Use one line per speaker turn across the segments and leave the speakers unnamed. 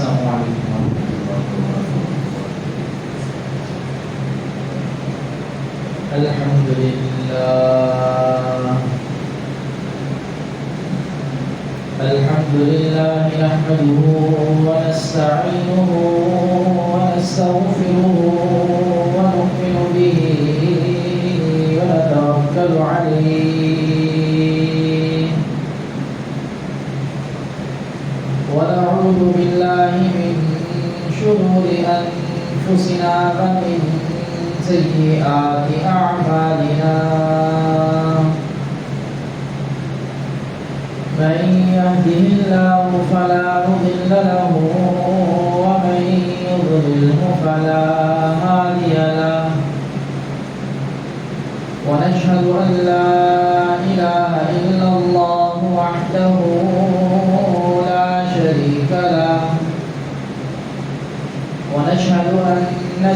السلام علیکم ورحمۃ اللہ وبرکاتہ۔ الحمد لله نحمده ونستعينه ونستغفره ونؤمن به ونتوكل عليه ونعوذ بالله من شرور أنفسنا ومن سيئات أعمالنا، من يهده الله فلا مضل له ومن يضلله فلا هادي له، ونشهد أن لا إله إلا الله وحده لا شريك له، ونشهد أن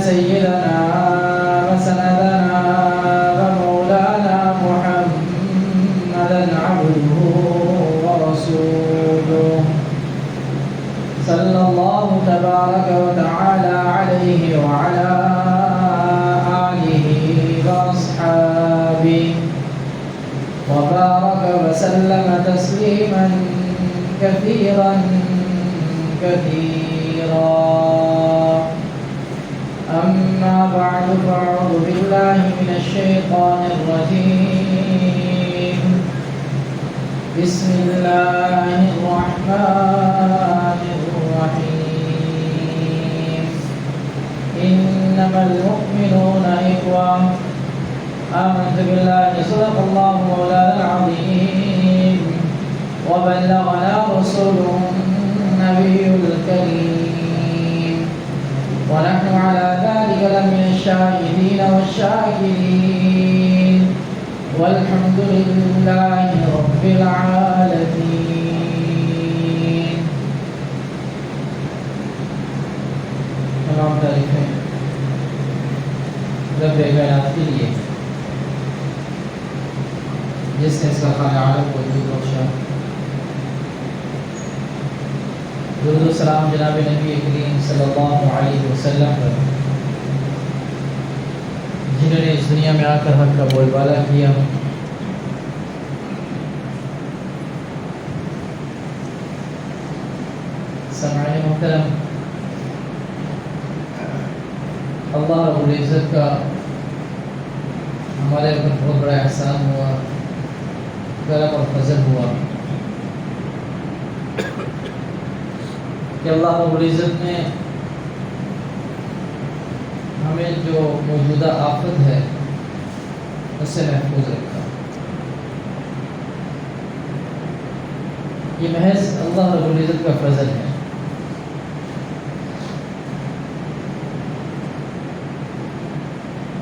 سيدنا وسندنا ومولانا محمدا عبده ورسوله، صلى الله تبارك وتعالى عليه وعلى آله وأصحابه وبارك وسلم تسليما كثيرا كثيرا. أما بعد فأعوذ بالله من الشيطان الرجيم. بسم الله الرحمن الرحيم. إنما المؤمنون إخوة. آمنت بالله صدق الله مولانا العظيم وبلغنا رسوله النبي الكريم، ونحن على ذلك لمن الشاهدين والشاكرين، والحمد لله رب العالمين. تمام تعریفیں رب کائنات کے لیے جس نے اس کا خالق عالم کو وجود بخشا. درود و سلام جناب نبی کریم صلی اللہ علیہ وسلم پر، جنہوں نے اس دنیا میں آ کر حق کا بول بالا کیا، سامعین محترم، اللہ رب العزت کا ہمارے اوپر بہت بڑا احسان ہوا، کرم اور فضل ہوا کہ اللہ رب العزت نے ہمیں جو موجودہ آفت ہے اس سے محفوظ رکھا. یہ محض اللہ رب العزت کا فضل ہے.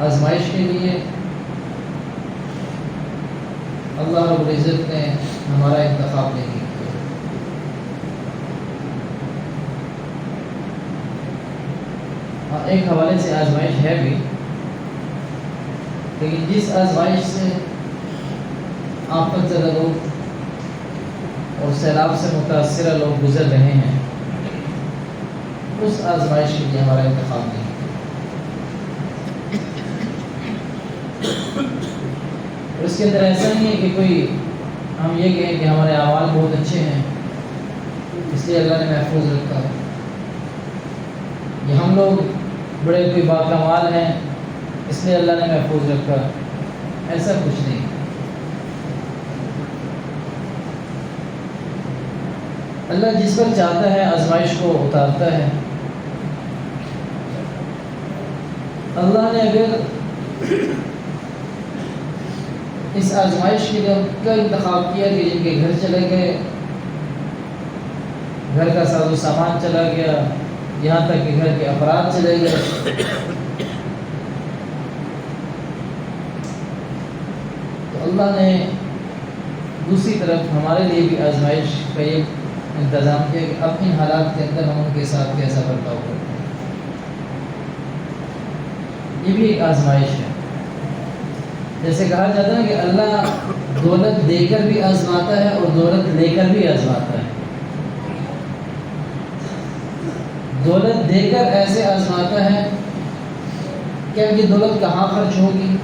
آزمائش کے لیے اللہ رب العزت نے ہمارا انتخاب نہیں کیا. ایک حوالے سے آزمائش ہے بھی، لیکن جس آزمائش سے آفت زدہ لوگ اور سیلاب سے متاثرہ لوگ گزر رہے ہیں، اس آزمائش کے لیے ہمارا انتخاب نہیں. اور اس کے اندر ایسا نہیں ہے کہ کوئی ہم یہ کہیں کہ ہمارے اعمال بہت اچھے ہیں اس لیے اللہ نے محفوظ رکھا، یہ ہم لوگ بڑے کوئی باکمال ہیں اس لیے اللہ نے محفوظ رکھا. ایسا کچھ نہیں. اللہ جس پر چاہتا ہے آزمائش کو اتارتا ہے. اللہ نے اگر اس آزمائش کے لیے کا انتخاب کیا کہ جن کے گھر چلے گئے، گھر کا ساز و سامان چلا گیا، یہاں تک کہ گھر کے افراد چلے گئے، تو اللہ نے دوسری طرف ہمارے لیے بھی آزمائش کا یہ انتظام کیا کہ اب ان حالات کے اندر ہم ان کے ساتھ کیسا برتاؤ کرتے ہیں. یہ بھی ایک آزمائش ہے. جیسے کہا جاتا ہے کہ اللہ دولت دے کر بھی آزماتا ہے اور دولت لے کر بھی آزماتا ہے. دولت دے کر ایسے آزماتا ہے کہ اب یہ دولت کہاں خرچ ہوگی،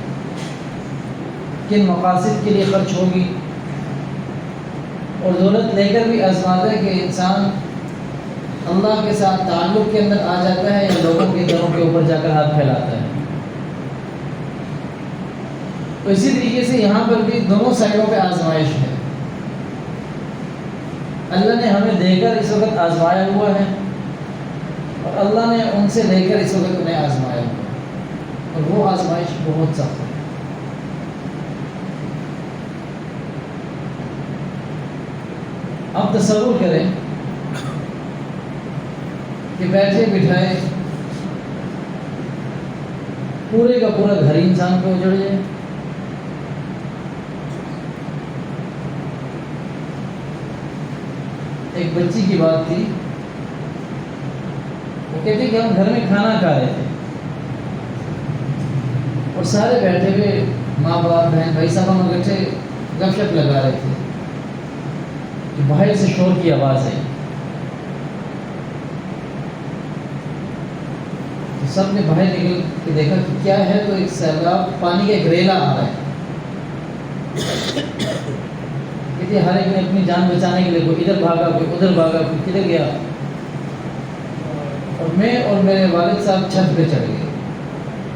کن مقاصد کے لیے خرچ ہوگی، اور دولت لے کر بھی آزماتا ہے کہ انسان اللہ کے ساتھ تعلق کے اندر آ جاتا ہے یا لوگوں کے گھروں کے اوپر جا کر ہاتھ پھیلاتا ہے۔ تو اسی طریقے سے یہاں پر بھی دونوں سائڈوں پہ آزمائش ہے۔ اللہ نے ہمیں دے کر اس وقت آزمایا ہوا ہے، اور اللہ نے ان سے لے کر اس وقت انہیں آزمایا ہوا ہے، اور وہ آزمائش بہت سخت ہے۔ اب تصور کریں کہ بیٹھے بٹھائے پورے کا پورا گھر انسان کو اجڑ جائے، ایک بچی کی بات تھی، وہ کہتے کہ ہم گھر میں کھانا کھا رہے تھے اور سارے بیٹھے ہوئے ماں باپ بہن بھائی سب ہم اکٹھے گپ شپ لگا رہے تھے کہ باہر سے شور کی آواز ہے، سب نے باہر نکل کے دیکھا کہ کیا ہے، تو ایک سیلاب پانی کا ایک ریلا آ رہا ہے۔ کہتے ہر ایک نے اپنی جان بچانے کے لیے کوئی ادھر بھاگا، کوئی ادھر بھاگا، کوئی کدھر گیا، اور میں اور میرے والد صاحب چھت پہ چڑھ گئے،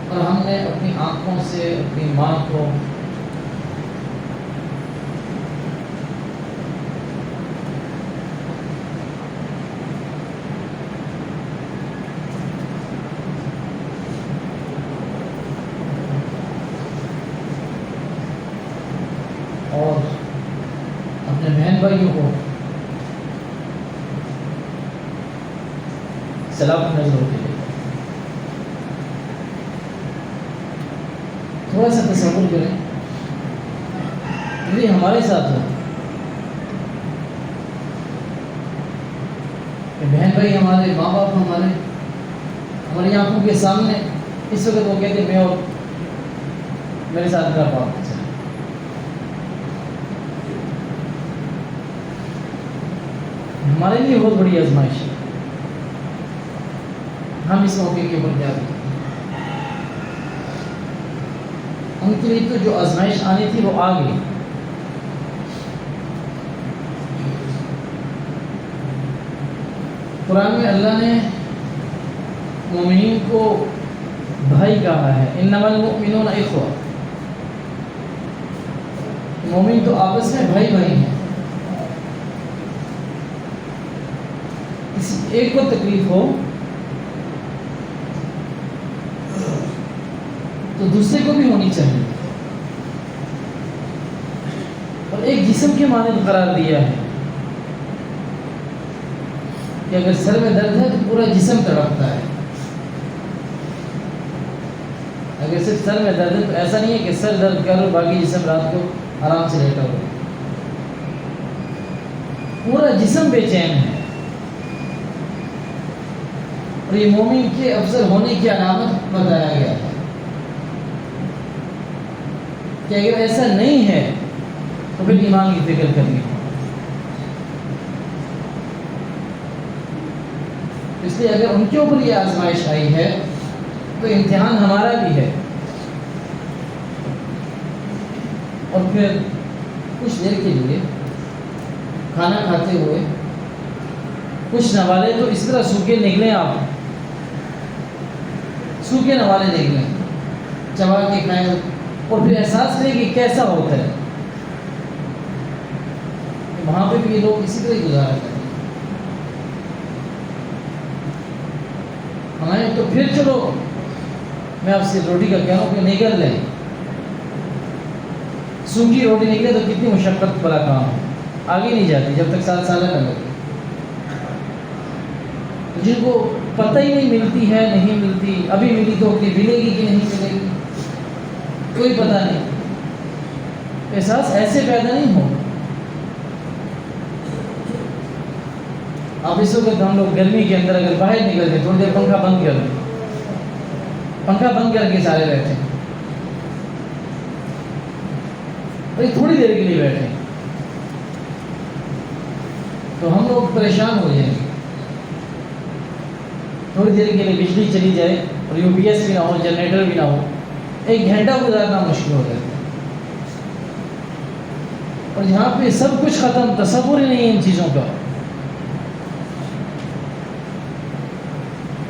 اور ہم نے اپنی آنکھوں سے اپنی ماں کو اور اپنے بہن بھائیوں کو سلامت نظروں کے لیے تھوڑا سا تصور کریں، یعنی ہمارے ساتھ ہو کہ بہن بھائی ہمارے، ماں باپ ہماری آنکھوں کے سامنے اس وقت وہ کہتے میں اور میرے ساتھ میرا باپ چلا۔ ہمارے لیے بہت بڑی آزمائش ہے، ہم اس موقع کے اوپر کیا کریں؟ ان کے لیے تو جو آزمائش آنی تھی وہ آ گئی۔ قرآن میں اللہ نے مومنین کو بھائی کہا ہے، انما المؤمنون اخوہ، مومن تو آپس میں بھائی بھائی ہیں، کسی ایک کو تکلیف ہو تو دوسرے کو بھی ہونی چاہیے، اور ایک جسم کے مانند قرار دیا ہے کہ اگر سر میں درد ہے تو پورا جسم تڑپتا ہے، اگر صرف سر میں درد ہے تو ایسا نہیں ہے کہ سر درد کر باقی جسم رات کو آرام سے لیٹا ہو، پورا جسم بے چین ہے۔ اور یہ مومن کے افضل ہونے کی علامت بتایا گیا ہے کہ اگر ایسا نہیں ہے تو پھر ایمان کی فکر کرنی ہو۔ اس لیے اگر ان کے اوپر یہ آزمائش آئی ہے تو امتحان ہمارا بھی ہے، اور پھر کچھ دیر کے لیے کھانا کھاتے ہوئے کچھ نوالے تو اس طرح سوکھے نکلیں، آپ سوکھے نوالے نکلیں، چبا کے کھائیں، اور پھر احساس کریں کہ کیسا ہوتا ہے۔ وہاں پہ بھی یہ لوگ اسی طرح گزارا کرتے ہیں۔ ہمیں تو پھر چلو میں آپ سے روٹی کا کہہ رہا ہوں کہ نکل لیں، سوکھی روٹی نکلے تو کتنی مشقت والا کام ہے، آگے نہیں جاتی جب تک 7 سال نہ لگے۔ جن کو پتہ ہی نہیں ملتی ہے، نہیں ملتی، ابھی ملی تو کہ ملے گی کہ نہیں ملے گی، کوئی پتہ نہیں، احساس ایسے پیدا نہیں ہو۔ اب اس وقت ہم لوگ گرمی کے اندر اگر باہر نکل گئے تھوڑی دیر پنکھا بند کر دیں، پنکھا بند کر کے سارے بیٹھے، بھائی تھوڑی دیر کے لیے بیٹھے تو ہم لوگ پریشان ہو جائیں گے۔ تھوڑی دیر کے لیے بجلی چلی جائے اور UPS بھی نہ ہو، جنریٹر بھی نہ ہو، 1 گھنٹہ گزارنا مشکل ہو جاتا ہے۔ اور یہاں پہ سب کچھ ختم، تصور ہی نہیں ہے ان چیزوں کا۔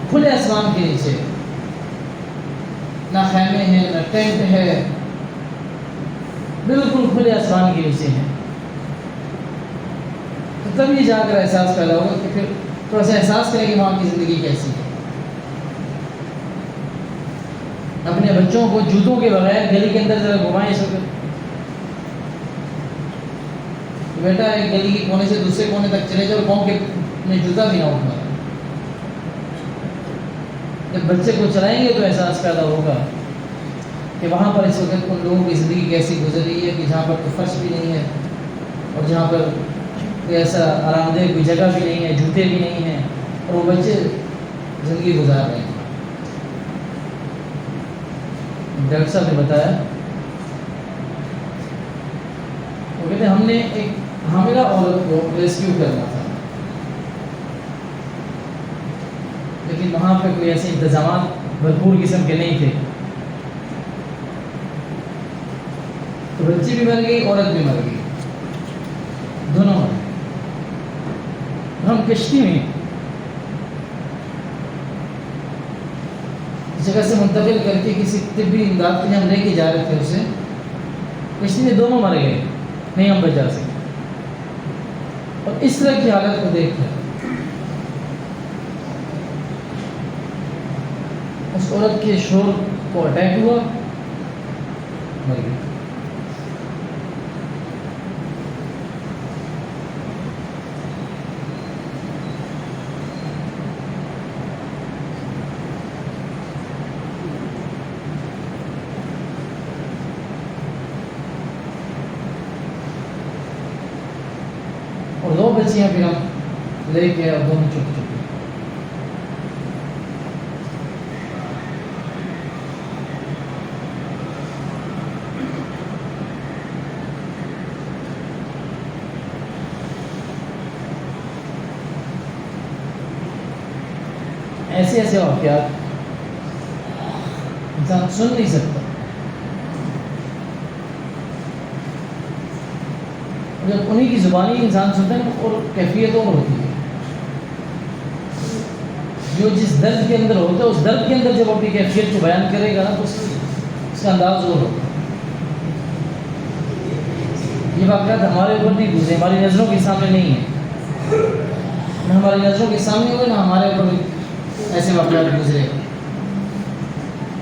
کھلے آسمان کے نیچے، نہ خیمے ہیں نہ ٹینٹ ہے، بالکل کھلے آسمان کے نیچے ہیں۔ تو تب یہ جا کر احساس پیدا ہوگا کہ پھر تھوڑا سا احساس کریں کہ وہاں کی زندگی کیسی ہے۔ اپنے بچوں کو جوتوں کے بغیر گلی کے اندر ذرا گھمائیں اس وقت، بیٹا ایک گلی کے کونے سے دوسرے کونے تک چلے جاؤ، پاؤں کے میں جوتا بھی نہ اٹھا۔ جب بچے کو چلائیں گے تو احساس پیدا ہوگا کہ وہاں پر اس وقت ان لوگوں کی زندگی کیسی گزر رہی ہے، کہ جہاں پر کوئی فرش بھی نہیں ہے اور جہاں پر کوئی ایسا آرام دہ کوئی جگہ بھی نہیں ہے، جوتے بھی نہیں ہیں، اور وہ بچے زندگی گزار رہے ہیں۔ ڈاکٹر صاحب نے بتایا، وہ کہتے ہیں ہم نے ایک حاملہ عورت کو ریسکیو کرنا تھا، لیکن وہاں پہ کوئی ایسے انتظامات بھرپور قسم کے نہیں تھے، تو بچی بھی مر گئی، عورت بھی مر گئی، دونوں مر گئے۔ ہم کشتی میں جگہ سے منتقل کر کے کسی طبی امداد کے لیے ہم لے کے جا رہے تھے اسے، کشتی میں دونوں مر گئے، نہیں ہم بچا سکے۔ اور اس طرح کی حالت کو دیکھ کر اس عورت کے شور کو اٹیک ہوا، مر گئی۔ اور 2 بچیاں پھر ہم لے کے، اور دونوں چھوٹی چھوٹی۔ ایسے ایسے واقعات انسان سن نہیں سکتا۔ جب انہیں کی زبانی انسان سنتا ہے اور کیفیت اور ہوتی ہے، جو جس درد کے اندر ہوتا ہے اس درد کے اندر جب اپنی کیفیت کو بیان کرے گا نا تو اس کا انداز اور ہوگا۔ یہ واقعات ہمارے اوپر نہیں گزرے، ہماری نظروں کے سامنے نہیں ہے، نہ ہماری نظروں کے سامنے ہوئے نہ ہمارے اوپر ایسے واقعات گزرے،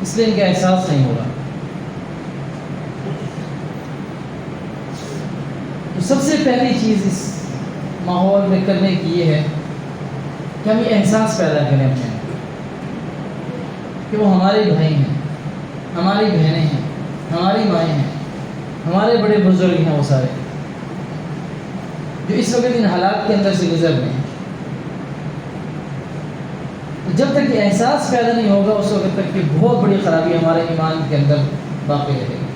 اس لیے ان کا احساس نہیں ہو رہا۔ تو سب سے پہلی چیز اس ماحول میں کرنے کی یہ ہے کہ ہم یہ احساس پیدا کریں اپنے کہ وہ ہمارے بھائی ہیں، ہماری بہنیں ہیں، ہماری مائیں ہیں، ہمارے بڑے بزرگ ہیں، وہ سارے جو اس وقت ان حالات کے اندر سے گزر رہے ہیں۔ تو جب تک یہ احساس پیدا نہیں ہوگا اس وقت تک کہ بہت بڑی خرابی ہمارے ایمان کے اندر باقی رہے گی۔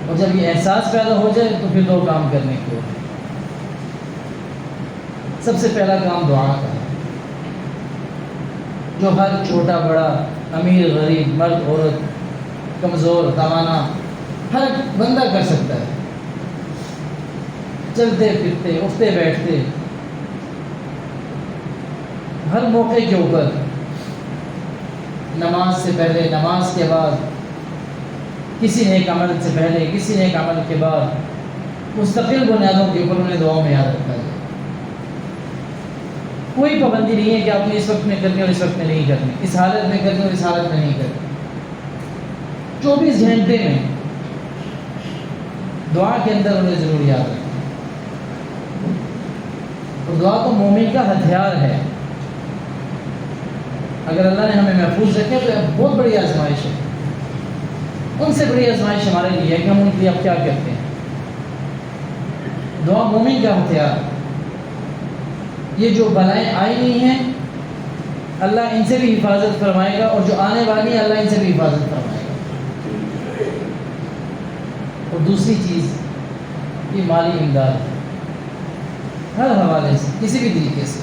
اور جب یہ احساس پیدا ہو جائے تو پھر 2 کام کرنے کو۔ سب سے پہلا کام دعا کا ہے، جو ہر چھوٹا بڑا، امیر غریب، مرد عورت، کمزور توانا، ہر بندہ کر سکتا ہے۔ چلتے پھرتے، اٹھتے بیٹھتے، ہر موقع کے اوپر، نماز سے پہلے، نماز کے بعد، کسی نیک عمل سے پہلے، کسی نیک عمل کے بعد، مستقل بنیادوں کے اوپر انہیں دعاؤں میں یاد رکھا جائے۔ کوئی پابندی نہیں ہے کہ آپ نے اس وقت میں کرنی اور اس وقت میں نہیں کرنی، اس حالت میں کرنی اور اس حالت میں نہیں کرنی۔ 24 گھنٹے میں دعا کے اندر انہیں ضرور یاد رکھیں۔ اور دعا تو مومن کا ہتھیار ہے۔ اگر اللہ نے ہمیں محفوظ رکھے تو بہت بڑی آزمائش ہے۔ ان سے بڑی آزمائش ہمارے لیے ہے کہ ہم ان کے لیے اب کیا کرتے ہیں۔ دعا مومن کا ہتھیار۔ یہ جو بلائیں آئی نہیں ہیں اللہ ان سے بھی حفاظت فرمائے گا، اور جو آنے والی ہیں اللہ ان سے بھی حفاظت فرمائے گا۔ اور دوسری چیز یہ مالی امداد ہے۔ ہر حوالے سے کسی بھی طریقے سے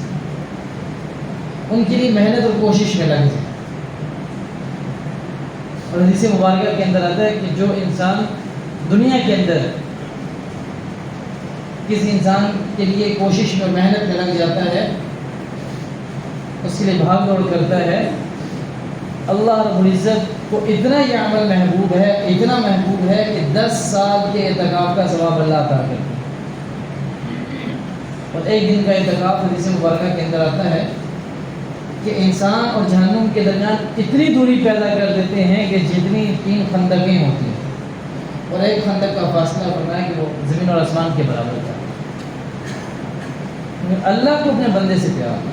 ان کے لیے محنت اور کوشش میں لگ جائیں. اور حدیث مبارکہ کے اندر آتا ہے کہ جو انسان دنیا کے اندر کسی انسان کے لیے کوشش میں محنت میں لگ جاتا ہے، اس کے لیے بھاگ دوڑ کرتا ہے، اللہ رب العزت کو اتنا یہ عمل محبوب ہے، اتنا محبوب ہے کہ 10 سال کے اعتکاف کا ثواب اللہ عطا کرتا ہے. اور ایک دن کا اعتکاف حدیث مبارکہ کے اندر آتا ہے کہ انسان اور جہنم کے درمیان اتنی دوری پیدا کر دیتے ہیں کہ جتنی 3 خندقیں ہوتی ہیں، اور ایک خندق کا فاصلہ فرمایا کہ وہ زمین اور آسمان کے برابر تھا. اللہ کو اپنے بندے سے پیار ہے.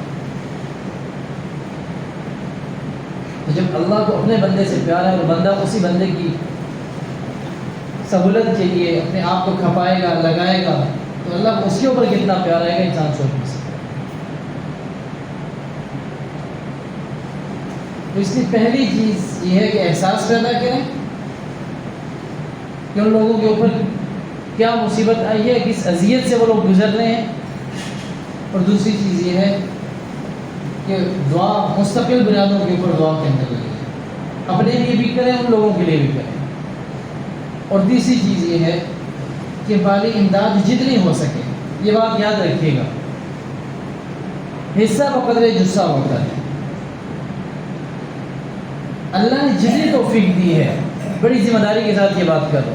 تو جب اللہ کو اپنے بندے سے پیار ہے اور بندہ اسی بندے کی سہولت کے لیے اپنے آپ کو کھپائے گا، لگائے گا، تو اللہ کو اس کے اوپر کتنا پیار آئے گا انسان سوچ نہیں سکتا. تو اس کی پہلی چیز یہ ہے کہ احساس پیدا کریں کہ ان لوگوں کے اوپر کیا مصیبت آئی ہے، کس اذیت سے وہ لوگ گزر رہے ہیں. اور دوسری چیز یہ ہے کہ دعا مستقل بنیادوں کے اوپر دعا کے اندر لگے، اپنے لیے بھی کریں، ان لوگوں کے لیے بھی کریں. اور تیسری چیز یہ ہے کہ مالی امداد جتنی ہو سکے، یہ بات یاد رکھیے گا، حصہ بقدر جسہ ہوتا ہے. اللہ نے جتنی توفیق دی ہے، بڑی ذمہ داری کے ساتھ یہ بات کرو،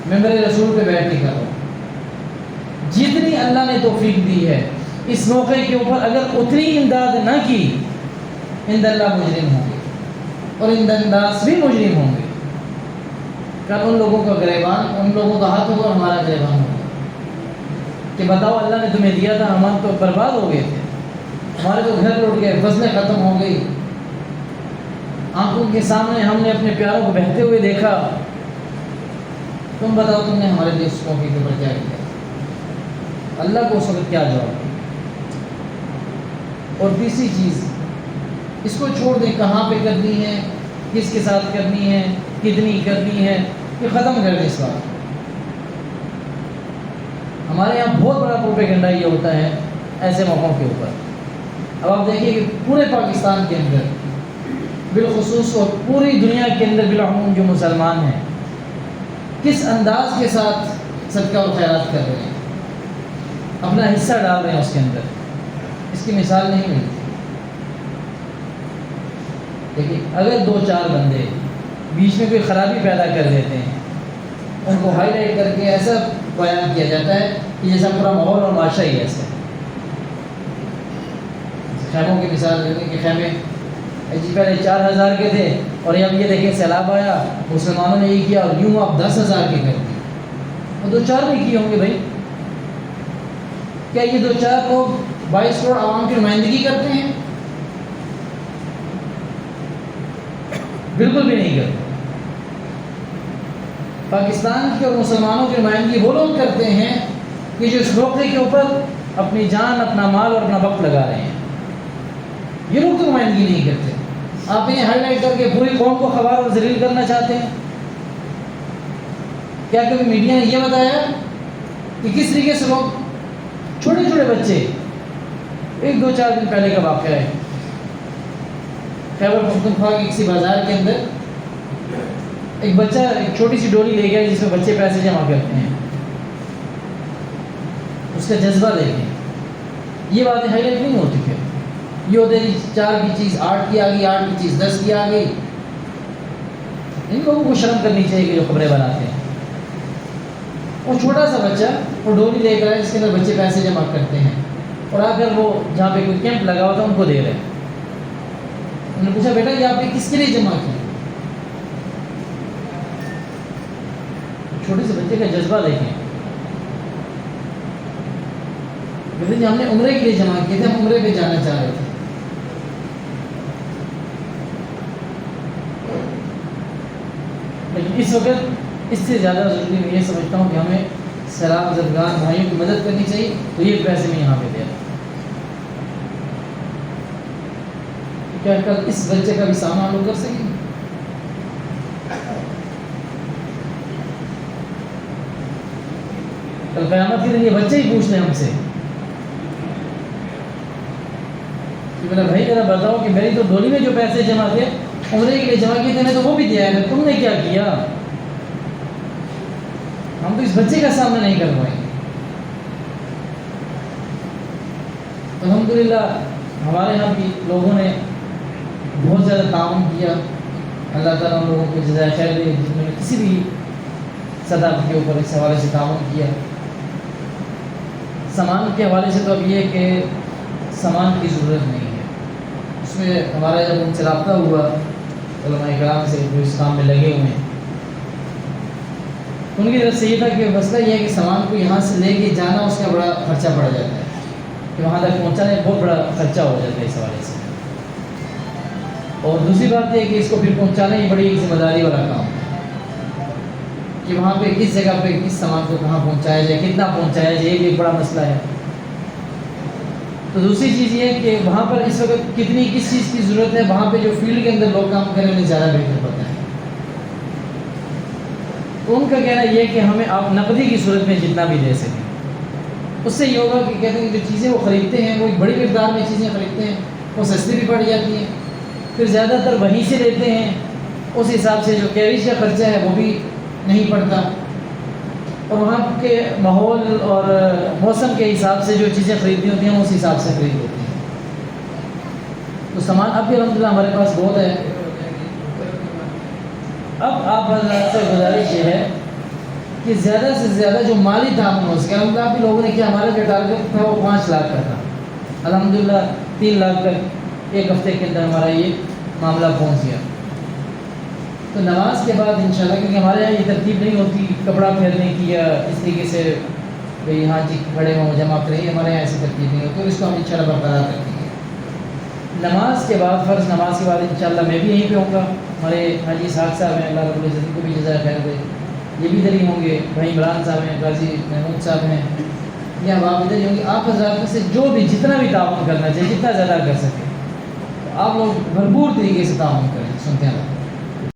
میں میرے رسول پہ بیٹھ کے کروں، جتنی اللہ نے توفیق دی ہے اس موقع کے اوپر اگر اتنی امداد نہ کی، عند اللہ مجرم ہوں گے، اور عند الناس بھی مجرم ہوں گے. کل ان لوگوں کا گریبان، ان لوگوں کا ہاتھ ہوگا، ہمارا گریبان ہوگا کہ بتاؤ اللہ نے تمہیں دیا تھا، ہم تو برباد ہو گئے تھے، ہمارے تو گھر لوٹ گئے، فصلیں ختم ہو گئی، آنکھوں کے سامنے ہم نے اپنے پیاروں کو بہتے ہوئے دیکھا. تم بتاؤ تم نے ہمارے لیے اس موقع کے اوپر کیا کیا؟ اللہ کو اس وقت کیا جواب دیا؟ اور تیسری چیز، اس کو چھوڑ دیں کہاں پہ کرنی ہے، کس کے ساتھ کرنی ہے، کتنی کرنی ہے، یہ ختم کر دیں اس بات. ہمارے یہاں بہت بڑا پروپیگنڈا یہ ہوتا ہے ایسے موقعوں کے اوپر. اب آپ دیکھیے کہ پورے پاکستان کے اندر بالخصوص اور پوری دنیا کے اندر بالعموم جو مسلمان ہیں کس انداز کے ساتھ صدقہ اور خیرات کر رہے ہیں، اپنا حصہ ڈال رہے ہیں اس کے اندر، اس کی مثال نہیں ملتی. لیکن اگر 2-4 بندے بیچ میں کوئی خرابی پیدا کر دیتے ہیں، ان کو ہائی لائٹ کر کے ایسا بیان کیا جاتا ہے کہ جیسا پورا ماحول اور معاشرہ ہی ایسا ہے. خیموں کی مثال دیتے ہیں کہ خیمے جی پہلے 4000 کے تھے اور اب یہ دیکھیں سیلاب آیا، مسلمانوں نے یہ کیا اور یوں اب 10,000 کے کر دیے. اور 2-4 نہیں کیے ہوں گے بھائی. کیا یہ 2-4 لوگ 22 کروڑ عوام کی نمائندگی کرتے ہیں؟ بالکل بھی نہیں کرتے. پاکستان کی اور مسلمانوں کی نمائندگی وہ لوگ کرتے ہیں کہ جو اس موقع کے اوپر اپنی جان، اپنا مال اور اپنا وقت لگا رہے ہیں. یہ لوگ تو نمائندگی نہیں کرتے. آپ انہیں ہائی لائٹ کر کے پوری قوم کو خوار اور ذلیل کرنا چاہتے ہیں. کیا کبھی میڈیا نے یہ بتایا کہ کس طریقے سے لوگ، چھوٹے چھوٹے بچے، 1-2-4 دن پہلے کا واقعہ ہے، خیبر پختونخوا کے کسی بازار کے اندر ایک بچہ ایک چھوٹی سی ڈولی لے گیا جس میں بچے پیسے جمع کرتے ہیں. اس کا جذبہ دیکھیں. یہ باتیں ہائی لائٹ نہیں ہوتی. پھر یہ ہوتے ہیں 4 کی چیز 8 کی آ گئی، 8 کی چیز 10 کی آ گئی. ان لوگوں کو شرم کرنی چاہیے کہ جو خبریں بناتے ہیں. وہ چھوٹا سا بچہ وہ ڈولی لے کر ہے جس کے اندر بچے پیسے جمع کرتے ہیں، اور آ کر وہ جہاں پہ کوئی کیمپ لگا ہوا تھا ان کو دے رہے ہیں. انہوں نے پوچھا بیٹا یہ آپ نے کس کے لیے جمع کی؟ چھوٹے سے بچے کا جذبہ دیکھیں. ہم نے عمرے کے لیے جمع کیے تھے، ہم عمرے پہ جانا چاہ رہے تھے. لیکن اس وقت اس سے زیادہ ضروری میں یہ سمجھتا ہوں کہ ہمیں سیلاب زدگان بھائیوں کی مدد کرنی چاہیے. تو یہ پیسے میں یہاں پہ دے رہا ہوں. کیا کل اس بچے کا بھی سامان لوگ کر سکیں؟ کل قیامت کے دن یہ بچے ہی پوچھ لیں ہم سے کہ میرا بھائی ذرا بتاؤ کہ میری تو ڈولی میں جو پیسے جمع تھے عمرے کے لیے جمع کیے تھے میں تو وہ بھی دیا ہے، تم نے کیا کیا؟ ہم تو اس بچے کا سامنا نہیں کر پائیں گے۔ الحمدللہ ہمارے یہاں بھی لوگوں نے بہت زیادہ تعاون کیا، اللہ تعالیٰ ہم لوگوں کو جزائے خیر دے جنہوں نے کسی بھی سطح کے اوپر اس حوالے سے تعاون کیا۔ سامان کے حوالے سے تو اب یہ ہے کہ سامان کی ضرورت نہیں ہے، اس میں ہمارا جب ان سے رابطہ ہوا علماء کرام سے جو اس کام میں لگے ہوئے ہیں، ان کی طرف سے یہ تھا کہ مسئلہ یہ ہے کہ سامان کو یہاں سے لے کے جانا اس کا بڑا خرچہ پڑ جاتا ہے، کہ وہاں تک پہنچانے میں بہت بڑا خرچہ ہو جاتا ہے اس حوالے سے، اور دوسری بات یہ ہے کہ اس کو پھر پہنچانا ہی بڑی ذمہ داری والا کام ہے کہ وہاں پہ کس جگہ پہ کس سامان کو کہاں پہنچایا جائے، کتنا پہنچایا جائے، یہ بھی ایک بڑا مسئلہ ہے۔ تو دوسری چیز یہ ہے کہ وہاں پر اس وقت کتنی کس چیز کی ضرورت ہے، وہاں پہ جو فیلڈ کے اندر لوگ کام کریں انہیں زیادہ بہتر پتہ ہے۔ ان کا کہنا یہ ہے کہ ہمیں آپ نقدی کی صورت میں جتنا بھی دے سکیں، اس سے یہ ہوگا کہ کہتے ہیں کہ جو چیزیں وہ خریدتے ہیں وہ ایک بڑی مقدار میں چیزیں خریدتے ہیں، وہ سستی بھی پڑ جاتی ہیں، پھر زیادہ تر وہیں سے لیتے ہیں، اس حساب سے جو کیریج کا خرچہ ہے وہ بھی نہیں پڑتا، اور وہاں کے ماحول اور موسم کے حساب سے جو چیزیں خریدنی ہوتی ہیں وہ اس حساب سے خرید ہوتی ہیں۔ تو سامان اب بھی الحمدللہ ہمارے پاس بہت ہے۔ اب آپ حضرات سے گزارش یہ ہے کہ زیادہ سے زیادہ جو مالی تعاون ہو سکے، الحمدللہ بھی لوگوں نے کیا، ہمارا جو ٹارگیٹ تھا وہ 5 لاکھ کا تھا، الحمدللہ 3 لاکھ تک ایک ہفتے کے اندر ہمارا یہ معاملہ پہنچ گیا۔ تو نماز کے بعد انشاءاللہ، کیونکہ ہمارے یہاں یہ ترتیب نہیں ہوتی کپڑا پھیرنے کی یا اس طریقے سے بھئی ہاں جی کھڑے ہوں جمع کریں، ہمارے یہاں ایسی ترتیب نہیں ہوتی، اور اس کو ہم انشاءاللہ برقرار رکھیں گے۔ نماز کے بعد فرض نماز کے بعد انشاءاللہ میں بھی یہیں پہ ہوں گا، ہمارے حاجی اسحاق صاحب ہیں، اللہ رب العزت کو بھی جزائے خیر دے، یہ بھی ادھر ہی ہوں گے، بھائی عمران صاحب ہیں، غازی محمود صاحب ہیں، یا آپ ادھر ہی ہوں گے۔ آپ حضرات میں سے جو بھی جتنا بھی تعاون کرنا چاہیے، جتنا زیادہ کر سکے، آپ لوگ بھرپور طریقے سے تعاون کریں۔ سنتے ہیں